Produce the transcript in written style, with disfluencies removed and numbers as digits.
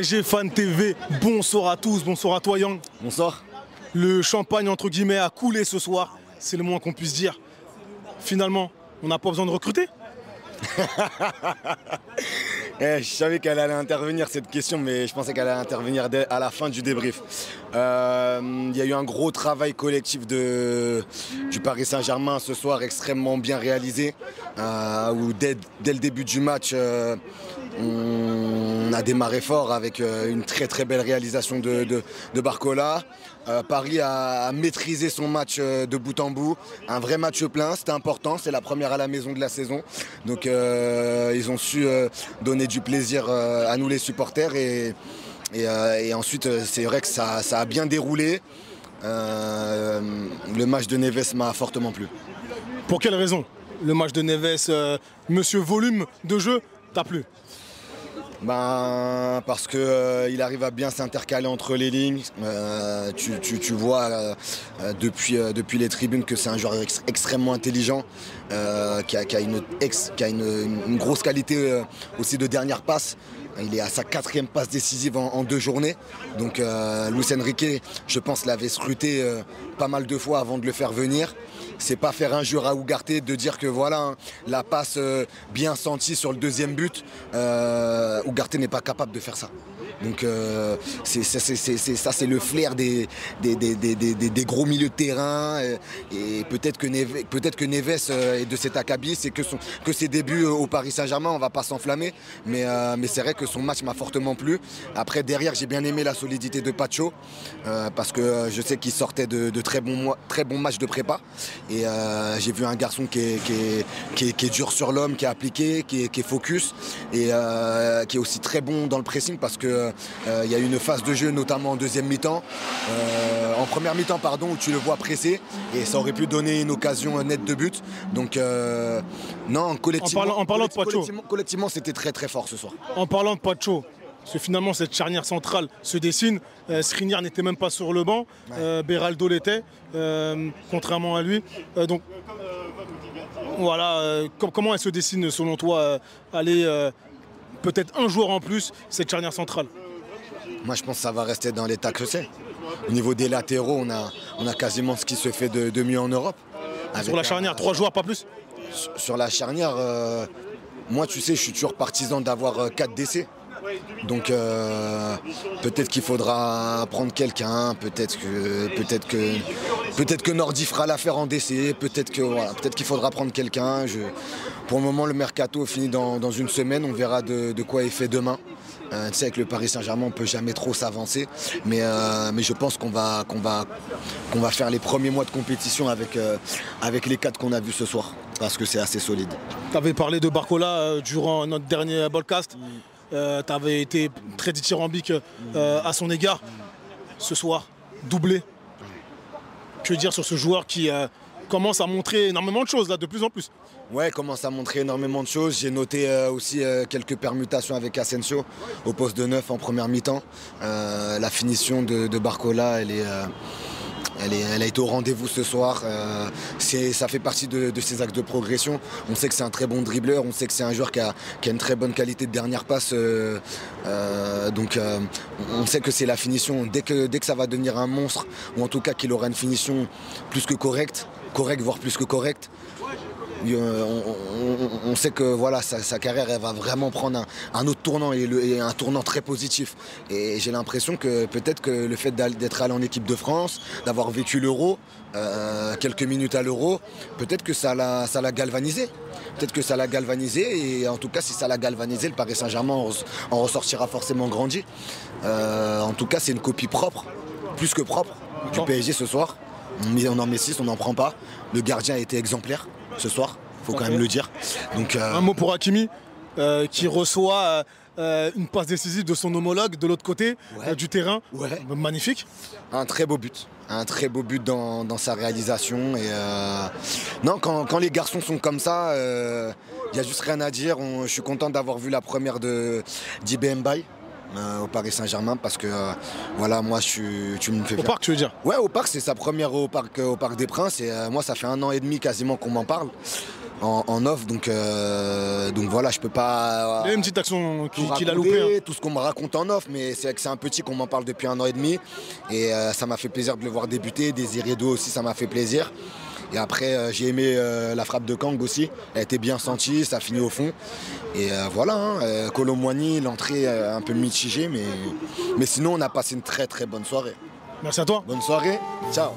PSG Fan TV, bonsoir à tous, bonsoir à toi Yang. Bonsoir. Le champagne entre guillemets a coulé ce soir, c'est le moins qu'on puisse dire. Finalement, on n'a pas besoin de recruter. Je savais qu'elle allait intervenir cette question, mais je pensais qu'elle allait intervenir à la fin du débrief. Il y a eu un gros travail collectif du Paris Saint-Germain ce soir, extrêmement bien réalisé, où dès le début du match, on a démarré fort avec une très belle réalisation de Barcola. Paris a maîtrisé son match de bout en bout, un vrai match plein, c'était important, c'est la première à la maison de la saison. Donc ils ont su donner du plaisir à nous les supporters et ensuite c'est vrai que ça a bien déroulé. Le match de Neves m'a fortement plu. Pour quelle raison? Le match de Neves, monsieur volume de jeu, t'a plu? Parce qu'il arrive à bien s'intercaler entre les lignes. Tu vois depuis les tribunes que c'est un joueur extrêmement intelligent, qui a une grosse qualité aussi de dernière passe. Il est à sa 4e passe décisive en 2 journées. Donc Luis Enrique, je pense, l'avait scruté pas mal de fois avant de le faire venir. C'est pas faire injure à Ugarte de dire que voilà, la passe bien sentie sur le 2e but, Ugarte n'est pas capable de faire ça. Donc ça c'est le flair des gros milieux de terrain, et peut-être que Neves est de cet acabit, c'est que ses débuts au Paris Saint-Germain, on va pas s'enflammer, mais c'est vrai que son match m'a fortement plu. Après derrière j'ai bien aimé la solidité de Pacho, parce que je sais qu'il sortait de très bons matchs de prépa, et j'ai vu un garçon qui est dur sur l'homme, qui est appliqué, qui est focus, et qui est aussi très bon dans le pressing, parce que il y a eu une phase de jeu notamment en 2e mi-temps, en 1re mi-temps pardon, où tu le vois pressé et ça aurait pu donner une occasion nette de but. Donc non, collectivement c'était très fort ce soir. En parlant de Pacho, parce que finalement cette charnière centrale se dessine, Skriniar n'était même pas sur le banc, Beraldo l'était, contrairement à lui. Donc voilà, comment elle se dessine selon toi, peut-être un joueur en plus, cette charnière centrale? Moi je pense que ça va rester dans l'état que c'est. Au niveau des latéraux, on a quasiment ce qui se fait de mieux en Europe. Sur la charnière, 3 joueurs, pas plus? Sur la charnière, moi tu sais, je suis toujours partisan d'avoir 4 décès. Donc peut-être qu'il faudra prendre quelqu'un, peut-être que Nordi fera l'affaire en décès, peut-être qu'il faudra prendre quelqu'un. Pour le moment le mercato finit dans une semaine, on verra de quoi est fait demain. Tu sais, avec le Paris Saint-Germain, on ne peut jamais trop s'avancer, mais je pense qu'on va faire les premiers mois de compétition avec les 4 qu'on a vus ce soir, parce que c'est assez solide. Tu avais parlé de Barcola durant notre dernier podcast. Tu avais été très dithyrambique à son égard. Ce soir, doublé. Que dire sur ce joueur qui commence à montrer énormément de choses, là, de plus en plus? Ouais, commence à montrer énormément de choses. J'ai noté aussi quelques permutations avec Asensio au poste de 9 en 1re mi-temps. La finition de Barcola, elle a été au rendez-vous ce soir. Ça fait partie de ses axes de progression. On sait que c'est un très bon dribbleur, on sait que c'est un joueur qui a une très bonne qualité de dernière passe. Donc on sait que c'est la finition. Dès que ça va devenir un monstre, ou en tout cas qu'il aura une finition plus que correcte, voire plus que correcte, on sait que voilà, sa carrière elle va vraiment prendre un autre tournant, et un tournant très positif. Et j'ai l'impression que peut-être que le fait d'être allé en équipe de France, d'avoir vécu l'Euro, quelques minutes à l'Euro, peut-être que ça l'a galvanisé. Peut-être que ça l'a galvanisé, et en tout cas si ça l'a galvanisé, le Paris Saint-Germain en ressortira forcément grandi. En tout cas c'est une copie propre, plus que propre, du PSG ce soir. On en met 6, on n'en prend pas. Le gardien a été exemplaire ce soir, faut quand même le dire. Donc, un mot pour Hakimi, qui reçoit une passe décisive de son homologue de l'autre côté du terrain. Ouais. Magnifique. Un très beau but dans sa réalisation. Et non, quand les garçons sont comme ça, il n'y a juste rien à dire. Je suis content d'avoir vu la première d'Ibe Mbaye au Paris Saint-Germain, parce que voilà, moi tu me fais au parc, tu veux dire? Ouais, au parc, c'est sa première au parc des Princes, et moi ça fait 1 an et demi quasiment qu'on m'en parle. en off, donc voilà, je peux pas. Il y a une petite action qu'il a loupé. loupée. Tout ce qu'on me raconte en off, mais c'est que c'est un petit qu'on m'en parle depuis 1 an et demi. Et ça m'a fait plaisir de le voir débuter. Désiré Doué aussi, ça m'a fait plaisir. Et après, j'ai aimé la frappe de Kang aussi. Elle était bien sentie, ça a fini au fond. Et voilà, hein, Kolo Muani, l'entrée un peu mitigée, mais sinon, on a passé une très très bonne soirée. Merci à toi. Bonne soirée, ciao.